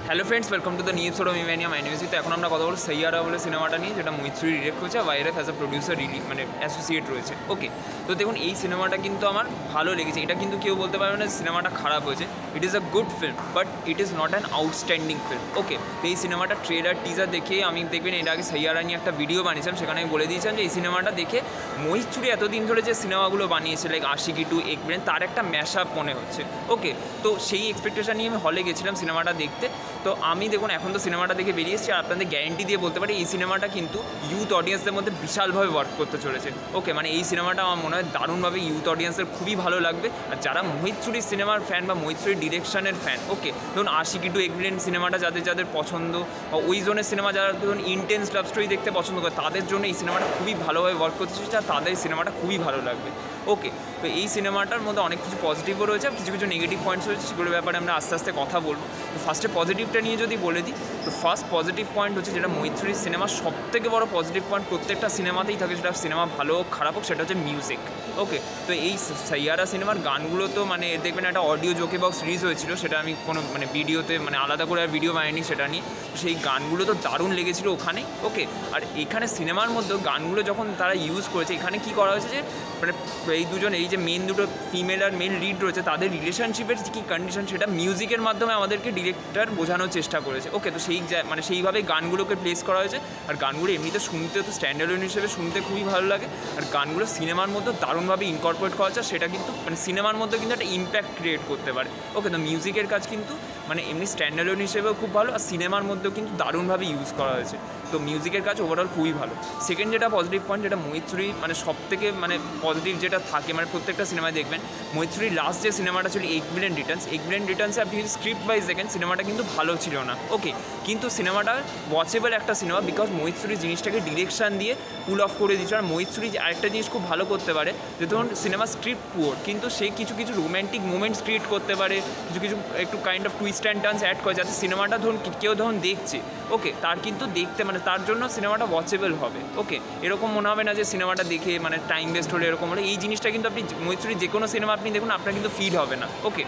Hello friends, welcome to the new episode of ইভেনিয়াম anniversary. তো এখন আমরা কথা বলবো সাইয়ারা বলে সিনেমাটা নিয়ে, যেটা মোহিত সুরি ডিরেক্ট করেছে, ওয়াইআরএফ অ্যাজ আ প্রডিউসার মানে অ্যাসোসিয়েট রয়েছে। ওকে, তো দেখুন এই সিনেমাটা কিন্তু আমার ভালো লেগেছে। এটা কিন্তু কেউ বলতে পারবে না সিনেমাটা খারাপ হয়েছে। It is a good film, but it is not an outstanding film. Okay, তো এই সিনেমাটা ট্রেলার টিজার দেখে আমি দেখবেন এর আগে সাইয়ারা নিয়ে একটা ভিডিও বানিয়েছিলাম, সেখানে আমি বলে দিয়েছিলাম যে এই সিনেমাটা দেখে মোহিত সুরি এতদিন ধরে যে সিনেমাগুলো বানিয়েছে লাইক আশিকি টু এক ব্রেন, তার একটা ম্যাশ আপ মনে হচ্ছে। ওকে, তো সেই এক্সপেকটেশন নিয়ে আমি হলে গেছিলাম সিনেমাটা দেখতে। তো আমি দেখুন এখন তো সিনেমাটা দেখে বেরিয়েছি, আর আপনাদের গ্যারেন্টি দিয়ে বলতে পারি এই সিনেমাটা কিন্তু ইউথ অডিয়েন্সদের মধ্যে বিশালভাবে ওয়ার্ক করতে চলেছে। ওকে, মানে এই সিনেমাটা আমার মনে হয় দারুণভাবে ইউথ অডিয়েন্সের খুবই ভালো লাগবে। আর যারা মোহিত সুরির সিনেমার ফ্যান বা মোহিত সুরির ডিরেকশনের ফ্যান, ওকে, ধরুন আশিকি টু এক ব্রেন সিনেমাটা যাদের যাদের পছন্দ, বা ওই জোনের সিনেমা যারা ধরুন ইন্টেন্স লাভ স্টোরি দেখতে পছন্দ করে, তাদের জন্য এই সিনেমাটা খুবই ভালোভাবে ওয়ার্ক করতে চলেছে, আর তাদের সিনেমাটা খুবই ভালো লাগবে। ওকে, তো এই সিনেমাটার মধ্যে অনেক কিছু পজিটিভও রয়েছে, আর কিছু কিছু নেগেটিভ পয়েন্টস রয়েছে, সেগুলোর ব্যাপারে আমরা আস্তে আস্তে কথা বলবো। তো ফার্স্টে পজিটিভটা নিয়ে যদি বলে দিই, তো ফার্স্ট পজিটিভ পয়েন্ট হচ্ছে যেটা মোহিত সুরির সিনেমার সবথেকে বড় পজিটিভ পয়েন্ট প্রত্যেকটা সিনেমাতেই থাকে, সেটা সিনেমা ভালো হোক খারাপ হোক, সেটা হচ্ছে মিউজিক। ওকে, তো এই সাইয়ারা সিনেমার গানগুলো তো মানে দেখবেন একটা অডিও জোকে বক্স সিরিজ হয়েছিল, সেটা আমি কোনো মানে ভিডিওতে মানে আলাদা করে আর ভিডিও বানাইনি সেটা নিয়ে। সেই গানগুলো তো দারুণ লেগেছিলো ওখানে। ওকে, আর এখানে সিনেমার মধ্যেও গানগুলো যখন তারা ইউজ করেছে, এখানে কী করা হয়েছে যে মানে এই দুজন, এই যে মেন দুটো ফিমেল আর মেল লিড রয়েছে, তাদের রিলেশনশিপের কী কন্ডিশন সেটা মিউজিকের মাধ্যমে আমাদেরকে ডিরেক্টর বোঝানোর চেষ্টা করেছে। ওকে, তো সেই মানে সেইভাবে গানগুলোকে প্লেস করা হয়েছে। আর গানগুলো এমনিতে শুনতে তো স্ট্যান্ডার্ড হিসেবে শুনতে খুবই ভালো লাগে। আর গানগুলো সিনেমার মধ্যে দারুণভাবে ইনকর্পোরেট করা হচ্ছে, সেটা কিন্তু মানে সিনেমার মধ্যে কিন্তু একটা ইম্প্যাক্ট ক্রিয়েট করতে পারে। ওকে, তো মিউজিকের কাজ কিন্তু মানে এমনি স্ট্যান্ডার্ড হিসেবেও খুব ভালো, আর সিনেমার মধ্যেও কিন্তু দারুণভাবে ইউজ করা হয়েছে। তো মিউজিকের কাজ ওভারঅল খুবই ভালো। সেকেন্ড যেটা পজিটিভ পয়েন্ট, যেটা মোহিত সুরি মানে সব থেকে মানে পজিটিভ যেটা থাকে মানে প্রত্যেকটা সিনেমায় দেখবেন, মোহিত সুরির লাস্ট যে সিনেমাটা ছিল এক বিলিয়ন রিটার্নসে আপনি যদি স্ক্রিপ্ট ওয়াইজ দেখেন সিনেমাটা কিন্তু ভালো ছিল না। ওকে, কিন্তু সিনেমাটা ওয়াচেবল একটা সিনেমা, বিকজ মোহিত সুরি জিনিসটাকে ডিরেকশন দিয়ে পুল অফ করে দিচ্ছে। আর মোহিত সুরি আরেকটা জিনিস খুব ভালো করতে পারে, যে ধরুন সিনেমা স্ক্রিপ্ট পুয়ার, কিন্তু সে কিছু কিছু রোম্যান্টিক মোমেন্টস ক্রিয়েট করতে পারে, কিছু কিছু একটু kind of twist and turns add করে, যাতে সিনেমাটা ধরুন কেউ ধরুন দেখছে, ওকে, তার কিন্তু দেখতে মানে তার জন্য সিনেমাটা ওয়াচেবল হবে। ওকে, এরকম মনে হবে না যে সিনেমাটা দেখে মানে টাইম ওয়েস্ট হলে এরকম হলে। এই জিনিসটা কিন্তু আপনি মোহিত সুরির যে কোনো সিনেমা আপনি দেখুন, আপনার কিন্তু ফিল হবে না। ওকে,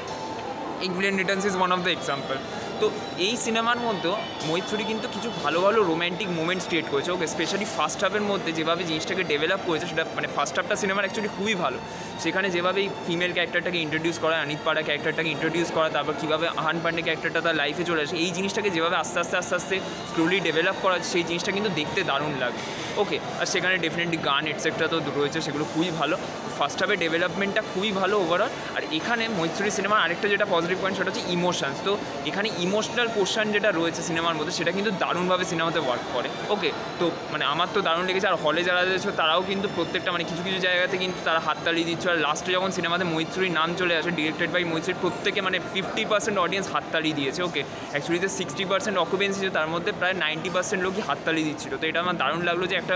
এক billion Returns is one of the example. তো এই সিনেমার মধ্যেও মোহিত সুরি কিন্তু কিছু ভালো ভালো রোম্যান্টিক মোমেন্টস ক্রিয়েট করেছে। ওকে, স্পেশালি ফার্স্ট হাফের মধ্যে যেভাবে জিনিসটাকে ডেভেলপ করেছে, সেটা মানে ফার্স্ট হাফটা সিনেমার অ্যাকচুয়ালি খুবই ভালো। সেখানে যেভাবে এই ফিমেল ক্যারেক্টারটাকে ইন্ট্রোডিউস করা, অনিত পাড়া ক্যারেক্টারটাকে ইন্ট্রোডিউস করা, তারপর কীভাবে আহান পান্ডে ক্যারেক্টারটা তার লাইফে চলে আসে, এই জিনিসটাকে যেভাবে আস্তে আস্তে আস্তে আস্তে স্লোলি ডেভেলপ করা, সেই জিনিসটা কিন্তু দেখতে দারুণ লাগে। ওকে, আর সেখানে ডেফিনেটলি গান এটসেট্রা তো রয়েছে, সেগুলো খুবই ভালো। ফার্স্ট হাফের ডেভেলপমেন্টটা খুবই ভালো ওভারঅল। আর এখানে মোহিত সুরি সিনেমার আরেকটা যেটা পজিটিভ পয়েন্ট, সেটা হচ্ছে ইমোশনস। তো এখানে ইমোশনাল পোর্শন যেটা রয়েছে সিনেমার মধ্যে, সেটা কিন্তু দারুণভাবে সিনেমাতে ওয়ার্ক করে। ওকে, তো মানে আমার তো দারুণ লেগেছে। আর হলে যারা রয়েছে তারাও কিন্তু প্রত্যেকটা মানে কিছু কিছু জায়গাতে কিন্তু তারা হাততালি দিচ্ছে। আর লাস্টে যখন সিনেমাতে মোহিত সুরির নাম চলে আসে, ডিরেক্টেড বাই মোহিত সুরি, প্রত্যেকে মানে 50% অডিয়েন্স হাততালি দিয়েছে। ওকে, অ্যাকচুয়ালি যে 60% অকুপেন্সি ছিল, তার মধ্যে প্রায় 90% লোকই হাততালি দিচ্ছিল। তো এটা আমার দারুণ লাগলো যে একটা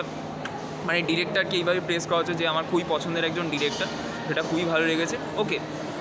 মানে ডিরেক্টরকে এইভাবে প্রেস করা হচ্ছে, যে আমার খুবই পছন্দের একজন ডিরেক্টর, সেটা খুবই ভালো লেগেছে। ওকে,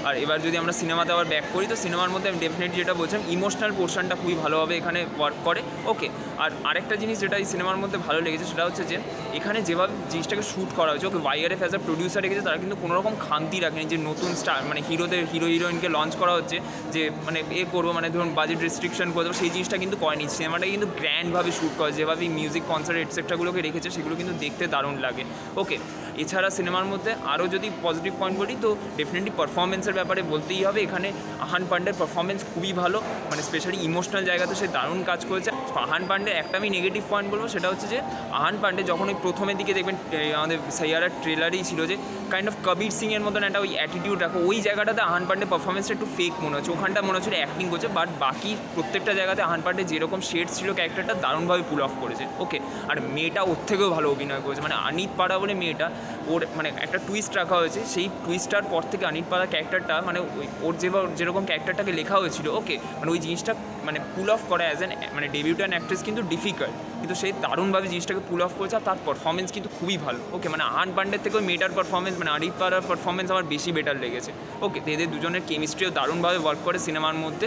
আর এবার যদি আমরা সিনেমাতে আবার ব্যাক করি, তো সিনেমার মধ্যে আমি ডেফিনেটলি যেটা বলছিলাম, ইমোশনাল পোর্শনটা খুবই ভালোভাবে এখানে ওয়ার্ক করে। ওকে, আর আরেকটা জিনিস যেটা এই সিনেমার মধ্যে ভালো লেগেছে, সেটা হচ্ছে যে এখানে যেভাবে জিনিসটাকে শ্যুট করা হয়েছে, ওকে, ওয়াইআরএফ অ্যাজ আ প্রডিউসার রেখেছে, তারা কিন্তু কোনোরকম খামতি রাখেনি যে নতুন স্টার মানে হিরো হিরোইনকে লঞ্চ করা হচ্ছে, যে মানে করবো মানে ধরুন বাজেট রেস্ট্রিকশন করে দেবো, সেই জিনিসটা কিন্তু করেনি। সিনেমাটা কিন্তু গ্র্যান্ডভাবে শ্যুট করে, যেভাবে মিউজিক কনসার্ট এটসেট্রাগুলোকে রেখেছে, সেগুলো কিন্তু দেখতে দারুণ লাগে। ওকে, এছাড়া সিনেমার মধ্যে আরও যদি পজিটিভ পয়েন্ট বলি, তো ডেফিনেটলি পারফরমেন্সের ব্যাপারে বলতেই হবে। এখানে আহান পান্ডের পারফরমেন্স খুবই ভালো, মানে স্পেশালি ইমোশনাল জায়গাতে সে দারুণ কাজ করেছে। আহান পান্ডে একটা আমি নেগেটিভ পয়েন্ট বলবো, সেটা হচ্ছে যে আহান পান্ডে যখন ওই প্রথমের দিকে দেখবেন আমাদের সাইয়ারার ট্রেলারেই ছিল যে কাইন্ড অফ কবির সিংয়ের মতন একটা ওই অ্যাটিটিউড রাখো, ওই জায়গাটাতে আহান পান্ডে পারফরমেন্সটা একটু ফেক মনে হচ্ছে। ওখানটা মনে হচ্ছে অ্যাক্টিং করছে, বাট বাকি প্রত্যেকটা জায়গাতে আহান পান্ডে যেরকম শেডস ছিল ক্যারেক্টারটা দারুণভাবে পুল অফ করেছে। ওকে, আর মেয়েটা ওর থেকেও ভালো অভিনয় করেছে, মানে অনিত পাড়া বলে মেয়েটা, ওর মানে একটা টুইস্ট রাখা হয়েছে, সেই টুইস্টটার পর থেকে অনিত পাড়া ক্যারেক্টারটা মানে ওর যেরকম ক্যারেক্টারটাকে লেখা হয়েছিল, ওকে, মানে ওই জিনিসটা মানে পুল অফ করা অ্যাজ অ্যান মানে ডেবিউটান অ্যাক্ট্রেস কিন্তু ডিফিকাল্ট, কিন্তু সেই দারুণভাবে জিনিসটাকে পুল অফ করেছে। আর তার পারফরমেন্স কিন্তু খুবই ভালো। ওকে, মানে আহান পান্ডের থেকে ওই মেয়েটার পারফরমেন্স মানে অনিত পাড়ার পারফরমেন্স আমার বেশি বেটার লেগেছে। ওকে, তো এদের দুজনের কেমিস্ট্রিও দারুণভাবে ওয়ার্ক করে সিনেমার মধ্যে।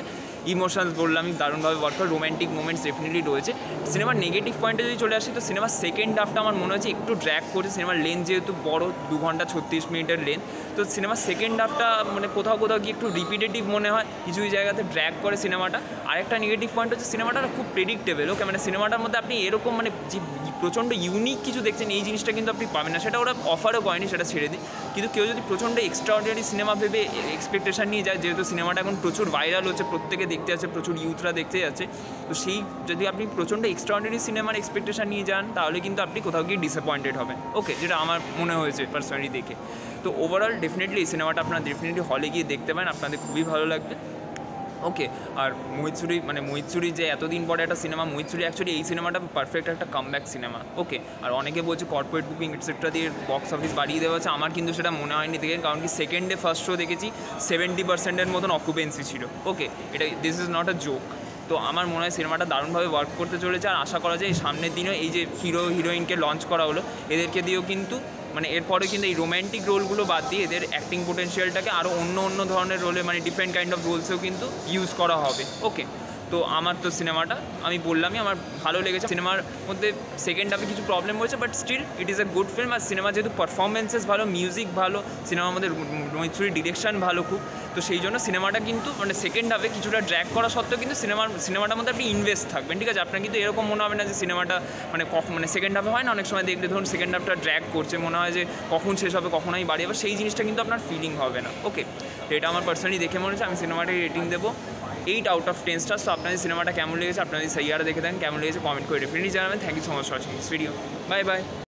ইমোশনস বললাম দারুণভাবে ওয়ার্ক করে, রোম্যান্টিক মোমেন্টস ডেফিনেটলি রয়েছে। সিনেমার নেগেটিভ পয়েন্টে যদি চলে আসি, তো সিনেমার সেকেন্ড হাফটা আমার মনে হচ্ছে একটু ড্র্যাগ করছে। সিনেমার লেন্থ যেহেতু বড়, 2 ঘন্টা 36 মিনিটের লেন্থ, তো সিনেমার সেকেন্ড হাফটা মানে কোথাও কোথাও গিয়ে একটু রিপিটেটিভ মনে হয়, কিছু জায়গাতে ড্র্যাগ করে সিনেমাটা। আরেকটা নেগেটিভ পয়েন্ট হচ্ছে সিনেমাটা খুব প্রেডিক্টেবল। ওকে, মানে সিনেমাটার মধ্যে আপনি এরকম মানে যে প্রচণ্ড ইউনিক কিছু দেখছেন এই জিনিসটা কিন্তু আপনি পাবেন না, সেটা ওরা অফারও করেনি, সেটা ছেড়ে দিই। কিন্তু কেউ যদি প্রচণ্ড এক্সট্রাঅর্ডিনারি সিনেমা ভেবে এক্সপেকটেশন নিয়ে যায়, যেহেতু সিনেমাটা এখন প্রচুর ভাইরাল হচ্ছে, প্রত্যেকে দেখতে যাচ্ছে, প্রচুর ইউথরা দেখতে যাচ্ছে, তো সেই যদি আপনি প্রচণ্ড এক্সট্রাঅর্ডিনারি সিনেমার এক্সপেকটেশন নিয়ে যান, তাহলে কিন্তু আপনি কোথাও গিয়ে ডিসঅ্যাপয়েন্টেড হবেন। ওকে, যেটা আমার মনে হয়েছে পার্সোনালি দেখে। তো ওভারঅল ডেফিনেটলি এই সিনেমাটা আপনারা ডেফিনেটলি হলে গিয়ে দেখতে পারেন, আপনাদের খুবই ভালো লাগবে। ওকে, আর মোহিত সুরি যে এতদিন পরে একটা সিনেমা, মোহিত সুরি অ্যাকচুয়ালি এই সিনেমাটা পারফেক্ট একটা কামব্যাক সিনেমা। ওকে, আর অনেকে বলছে কর্পোরেট বুকিং এটসেট্রা দিয়ে বক্স অফিস বাড়িয়ে দেওয়া হচ্ছে, আমার কিন্তু সেটা মনে হয়নি দেখে, কারণ কি সেকেন্ডে ফার্স্ট শো দেখেছি 70% মতন অকুপেন্সি ছিল। ওকে, এটা this is not a joke. তো আমার মনে হয় সিনেমাটা দারুণভাবে ওয়ার্ক করতে চলেছে, আর আশা করা যায় এই সামনের দিনেও এই যে হিরোইনকে লঞ্চ করা হলো, এদেরকে দিয়েও কিন্তু মানে এরপরে কিন্তু এই রোম্যান্টিক রোলগুলো বাদ দিয়ে এদের অ্যাক্টিং পোটেনশিয়ালটাকে আরও অন্য ধরনের রোলে, মানে ডিফারেন্ট কাইন্ড অফ রোলসেও কিন্তু ইউজ করা হবে। ওকে, তো আমার তো সিনেমাটা আমি বললামই আমার ভালো লেগেছে। সিনেমার মধ্যে সেকেন্ড হাফে কিছু প্রবলেম হয়েছে, but still it is a good film. আর সিনেমা যেহেতু পারফরমেন্সেস ভালো, মিউজিক ভালো, সিনেমার মধ্যে মোহিত সুরির ডিরেকশন ভালো খুব, তো সেই জন্য সিনেমাটা কিন্তু মানে সেকেন্ড হাফে কিছুটা ড্র্যাগ করা সত্ত্বেও কিন্তু সিনেমাটার মধ্যে আপনি ইনভেস্ট থাকবেন, ঠিক আছে? আপনার কিন্তু এরকম মনে হবে না যে সিনেমাটা মানে সেকেন্ড হাফে হয় না অনেক সময় দেখলে, ধরুন সেকেন্ড হাফটা ড্র্যাগ করছে, মনে হয় যে কখন শেষ হবে, কখন আমি বাড়ি যাবো, সেই জিনিসটা কিন্তু আপনার ফিলিং হবে না। ওকে, তো এটা আমার পার্সোনালি দেখে মনে হচ্ছে। আমি সিনেমাটাকে রেটিং দেবো 8 out of 10 স্টার। তো আপনাদের সিনেমাটা কেমন লেগেছে, আপনাদের সাইয়ারা দেখে দেন কেমন লেগেছে, কমেন্ট করে ডেফিনেটলি জানাবেন। Thank you so much for watching this video. Bye by.